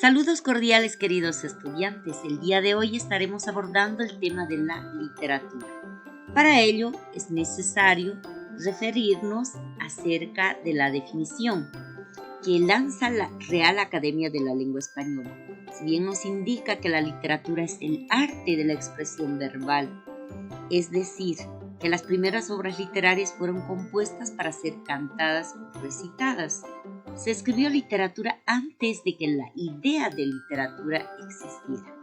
Saludos cordiales, queridos estudiantes. El día de hoy estaremos abordando el tema de la literatura. Para ello es necesario referirnos acerca de la definición que lanza la Real Academia de la Lengua Española. Si bien nos indica que la literatura es el arte de la expresión verbal, es decir, que las primeras obras literarias fueron compuestas para ser cantadas o recitadas. Se escribió literatura antes de que la idea de literatura existiera.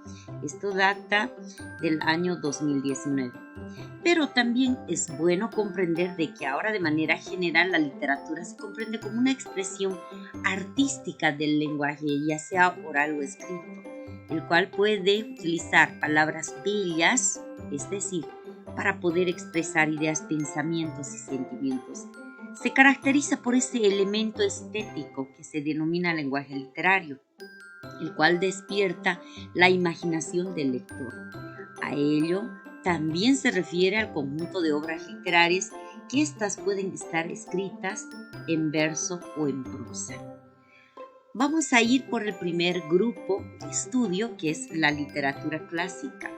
Esto data del año 2019. Pero también es bueno comprender de que ahora de manera general la literatura se comprende como una expresión artística del lenguaje, ya sea oral o escrito, el cual puede utilizar palabras bellas, es decir, para poder expresar ideas, pensamientos y sentimientos. Se caracteriza por ese elemento estético que se denomina lenguaje literario, el cual despierta la imaginación del lector. A ello también se refiere al conjunto de obras literarias que éstas pueden estar escritas en verso o en prosa. Vamos a ir por el primer grupo de estudio, que es la literatura clásica.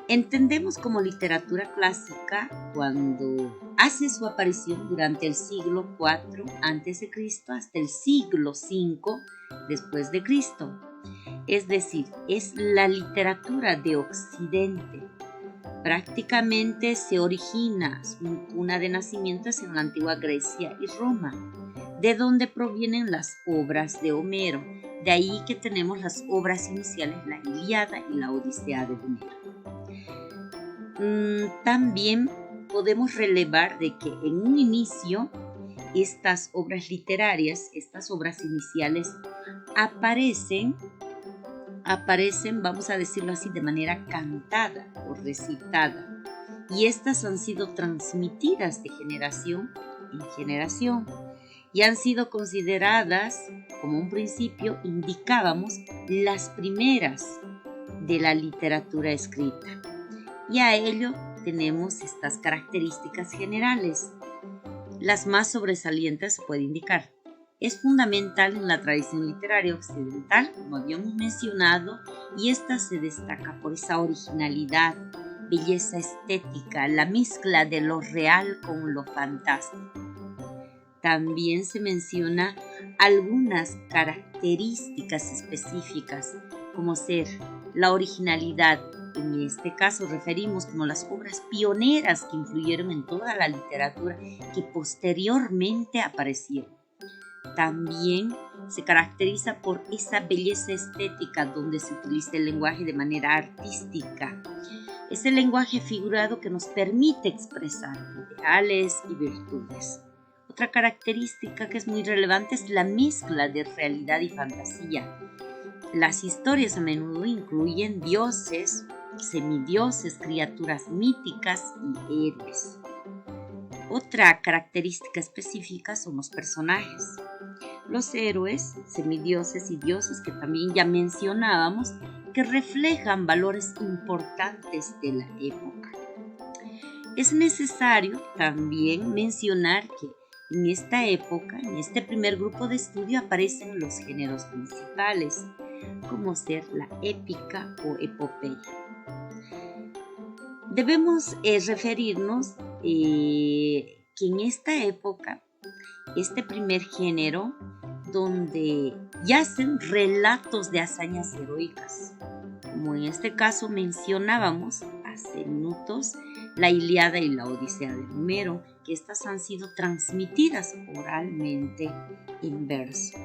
Entendemos como literatura clásica cuando hace su aparición durante el siglo IV a.C. hasta el siglo V después de Cristo. Es decir, es la literatura de Occidente. Prácticamente se origina su cuna de nacimiento en la antigua Grecia y Roma, de donde provienen las obras de Homero. De ahí que tenemos las obras iniciales, la Ilíada y la Odisea de Homero. También podemos relevar de que en un inicio estas obras literarias, estas obras iniciales aparecen, vamos a decirlo así, de manera cantada o recitada, y estas han sido transmitidas de generación en generación y han sido consideradas, como un principio indicábamos, las primeras de la literatura escrita. Y a ello tenemos estas características generales. Las más sobresalientes se puede indicar. Es fundamental en la tradición literaria occidental, como habíamos mencionado, y esta se destaca por esa originalidad, belleza estética, la mezcla de lo real con lo fantástico. También se menciona algunas características específicas, como ser la originalidad. En este caso referimos como las obras pioneras que influyeron en toda la literatura que posteriormente aparecieron. También se caracteriza por esa belleza estética donde se utiliza el lenguaje de manera artística. Es el lenguaje figurado que nos permite expresar ideales y virtudes. Otra característica que es muy relevante es la mezcla de realidad y fantasía. Las historias a menudo incluyen dioses, semidioses, criaturas míticas y héroes. Otra característica específica son los personajes. Los héroes, semidioses y dioses que también ya mencionábamos, que reflejan valores importantes de la época. Es necesario también mencionar que en esta época, en este primer grupo de estudio, aparecen los géneros principales, como ser la épica o epopeya. Debemos referirnos que en esta época, este primer género, donde yacen relatos de hazañas heroicas, como en este caso mencionábamos hace minutos la Ilíada y la Odisea de Homero, que estas han sido transmitidas oralmente en verso.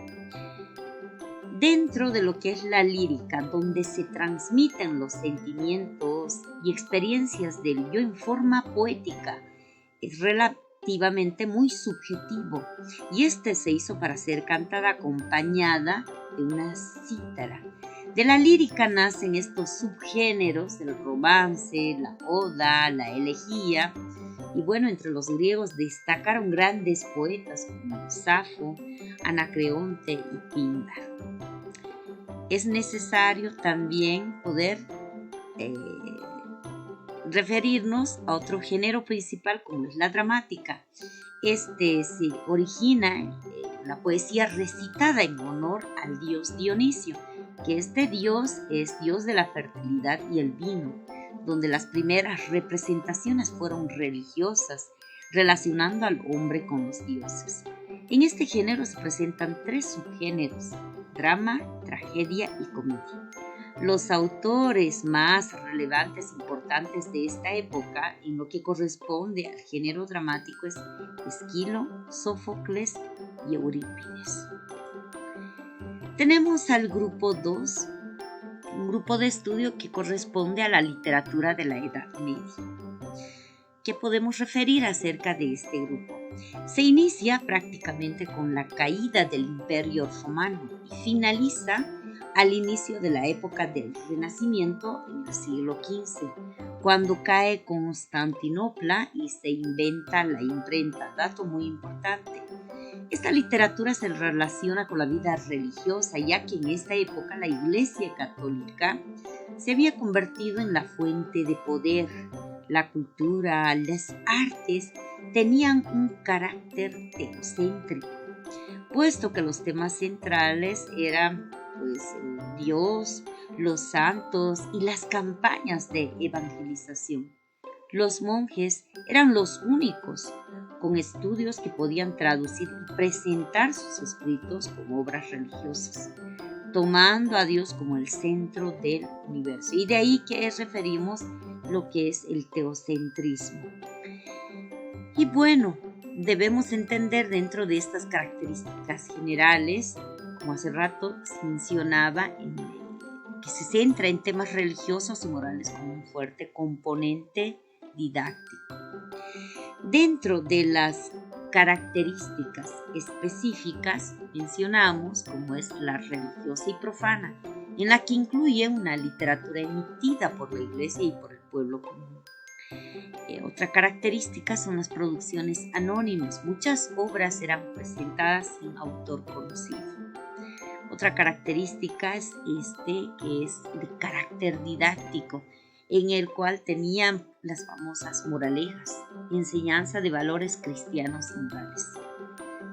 Dentro de lo que es la lírica, donde se transmiten los sentimientos y experiencias del yo en forma poética, es relativamente muy subjetivo, y este se hizo para ser cantada acompañada de una cítara. De la lírica nacen estos subgéneros, el romance, la oda, la elegía, y bueno, entre los griegos destacaron grandes poetas como Safo, Anacreonte y Píndaro. Es necesario también poder referirnos a otro género principal como es la dramática. Este se origina la poesía recitada en honor al dios Dionisio, que este dios es dios de la fertilidad y el vino, donde las primeras representaciones fueron religiosas, relacionando al hombre con los dioses. En este género se presentan 3 subgéneros: drama, tragedia y comedia. Los autores más relevantes e importantes de esta época en lo que corresponde al género dramático es Esquilo, Sófocles y Eurípides. Tenemos al grupo 2, un grupo de estudio que corresponde a la literatura de la Edad Media. ¿Qué podemos referir acerca de este grupo? Se inicia prácticamente con la caída del Imperio Romano y finaliza al inicio de la época del Renacimiento en el siglo XV, cuando cae Constantinopla y se inventa la imprenta, dato muy importante. Esta literatura se relaciona con la vida religiosa, ya que en esta época la Iglesia Católica se había convertido en la fuente de poder. La cultura, las artes tenían un carácter teocéntrico, puesto que los temas centrales eran Dios, los santos y las campañas de evangelización. Los monjes eran los únicos con estudios que podían traducir y presentar sus escritos como obras religiosas, tomando a Dios como el centro del universo. Y de ahí que referimos lo que es el teocentrismo. Y bueno, debemos entender dentro de estas características generales, como hace rato se mencionaba, que se centra en temas religiosos y morales con un fuerte componente didáctico. Dentro de las características específicas mencionamos como es la religiosa y profana, en la que incluye una literatura emitida por la Iglesia y por el pueblo común. Otra característica son las producciones anónimas. Muchas obras eran presentadas sin autor conocido. Otra característica es que es de carácter didáctico, en el cual tenían las famosas moralejas, enseñanza de valores cristianos y morales.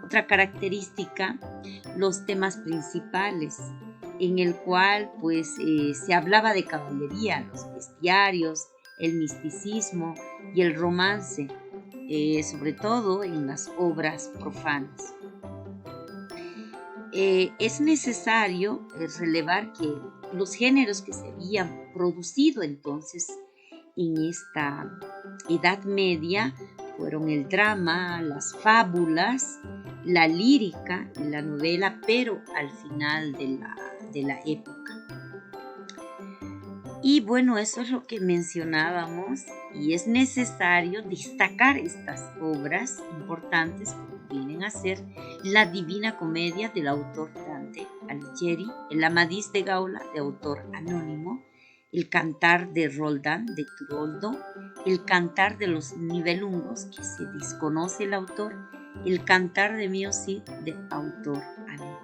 Otra característica, los temas principales, en el cual se hablaba de caballería, los bestiarios, el misticismo y el romance, sobre todo en las obras profanas. Es necesario relevar que los géneros que se habían producido entonces en esta Edad Media fueron el drama, las fábulas, la lírica y la novela, pero al final de la época. Y bueno, eso es lo que mencionábamos, y es necesario destacar estas obras importantes como vienen a ser la Divina Comedia del autor Dante Alighieri, el Amadís de Gaula de autor anónimo, el Cantar de Roldán de Turoldo, el Cantar de los Nibelungos, que se desconoce el autor, el Cantar de Mio Cid de autor anónimo.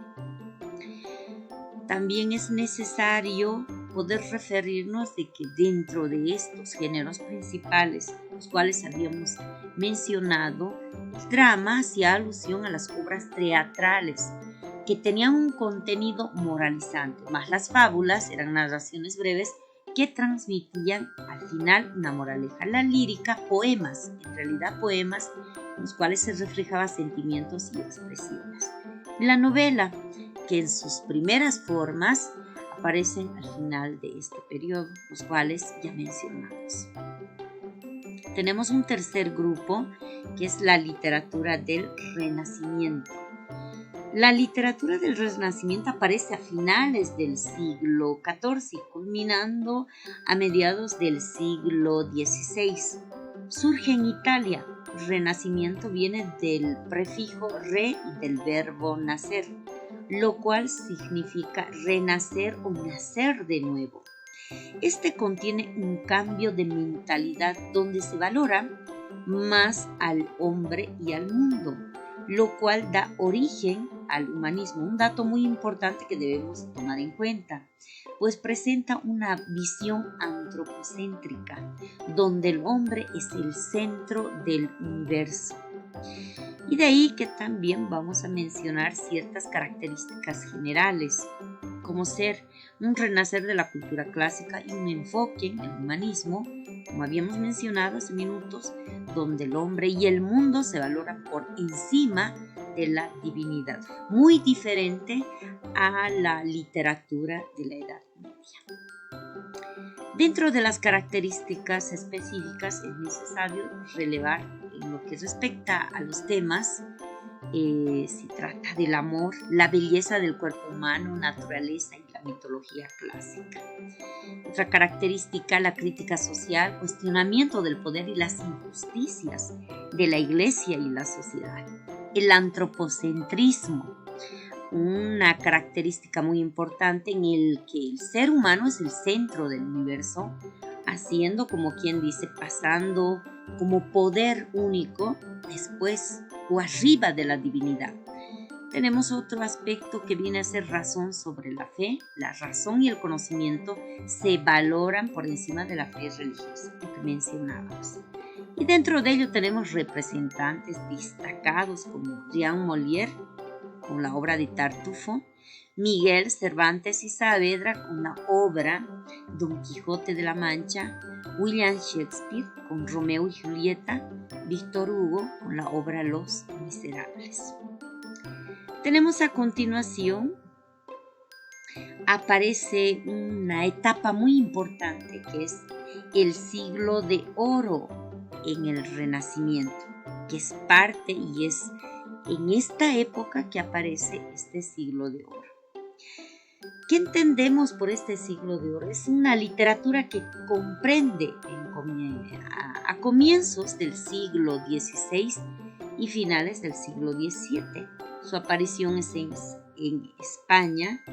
También es necesario poder referirnos de que dentro de estos géneros principales, los cuales habíamos mencionado, el drama hacía alusión a las obras teatrales que tenían un contenido moralizante, más las fábulas eran narraciones breves que transmitían al final una moraleja. La lírica, poemas, en realidad poemas en los cuales se reflejaban sentimientos y expresiones. La novela, que en sus primeras formas aparecen al final de este periodo, los cuales ya mencionamos. Tenemos un tercer grupo, que es la literatura del Renacimiento. La literatura del Renacimiento aparece a finales del siglo XIV, culminando a mediados del siglo XVI. Surge en Italia. Renacimiento viene del prefijo re y del verbo nacer, lo cual significa renacer o nacer de nuevo. Este contiene un cambio de mentalidad donde se valora más al hombre y al mundo, lo cual da origen al humanismo. Un dato muy importante que debemos tomar en cuenta, pues presenta una visión antropocéntrica, donde el hombre es el centro del universo. Y de ahí que también vamos a mencionar ciertas características generales, como ser un renacer de la cultura clásica y un enfoque en el humanismo, como habíamos mencionado hace minutos, donde el hombre y el mundo se valoran por encima de la divinidad, muy diferente a la literatura de la Edad Media. Dentro de las características específicas es necesario relevar en lo que respecta a los temas. Se trata del amor, la belleza del cuerpo humano, naturaleza y la mitología clásica. Otra característica, la crítica social, cuestionamiento del poder y las injusticias de la iglesia y la sociedad. El antropocentrismo, una característica muy importante en el que el ser humano es el centro del universo, haciendo, como quien dice, pasando como poder único después o arriba de la divinidad. Tenemos otro aspecto que viene a ser razón sobre la fe. La razón y el conocimiento se valoran por encima de la fe religiosa, lo que mencionábamos. Y dentro de ello tenemos representantes destacados como Jean Molière con la obra de Tartufo, Miguel Cervantes y Saavedra con la obra Don Quijote de la Mancha, William Shakespeare con Romeo y Julieta, Víctor Hugo con la obra Los Miserables. Tenemos a continuación, aparece una etapa muy importante que es el siglo de oro en el Renacimiento, que es parte y es en esta época que aparece este siglo de oro. ¿Qué entendemos por este siglo de oro? Es una literatura que comprende a comienzos del siglo XVI y finales del siglo XVII. Su aparición es en España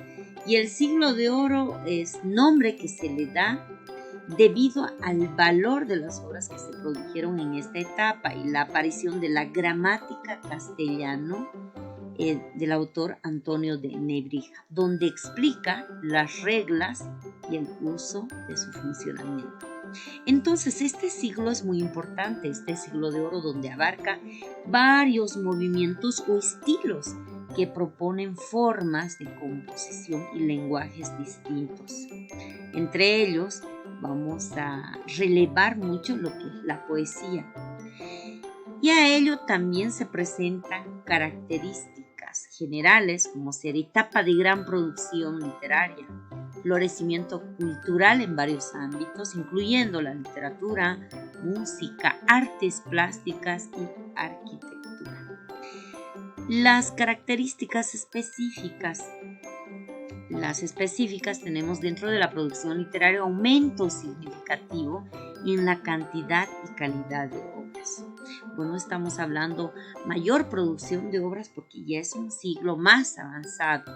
y el siglo de oro es nombre que se le da debido al valor de las obras que se produjeron en esta etapa y la aparición de la gramática castellano del autor Antonio de Nebrija, donde explica las reglas y el uso de su funcionamiento. Entonces, este siglo es muy importante, este siglo de oro, donde abarca varios movimientos o estilos que proponen formas de composición y lenguajes distintos. Entre ellos, vamos a relevar mucho lo que es la poesía. Y a ello también se presentan características generales como ser etapa de gran producción literaria, florecimiento cultural en varios ámbitos, incluyendo la literatura, música, artes plásticas y arquitectura. Las características específicas. Las específicas tenemos dentro de la producción literaria aumento significativo en la cantidad y calidad de obras. Bueno, estamos hablando mayor producción de obras porque ya es un siglo más avanzado.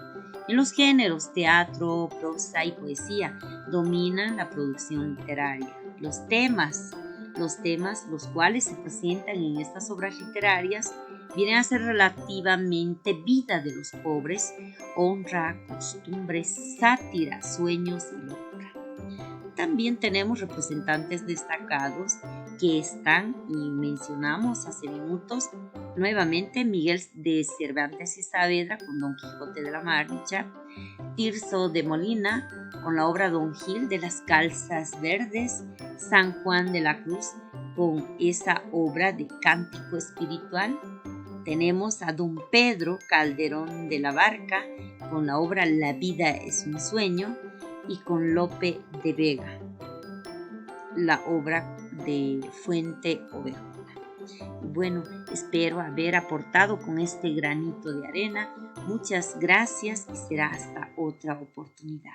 En los géneros teatro, prosa y poesía dominan la producción literaria. Los temas los cuales se presentan en estas obras literarias vienen a ser relativamente vida de los pobres, honra, costumbres, sátira, sueños y locura. También tenemos representantes destacados que están, y mencionamos hace minutos, nuevamente Miguel de Cervantes y Saavedra con Don Quijote de la Mancha, Tirso de Molina con la obra Don Gil de las Calzas Verdes, San Juan de la Cruz con esa obra de cántico espiritual. Tenemos a Don Pedro Calderón de la Barca con la obra La vida es un sueño y con Lope de Vega, la obra de Fuente Ovejuna. Bueno, espero haber aportado con este granito de arena. Muchas gracias y será hasta otra oportunidad.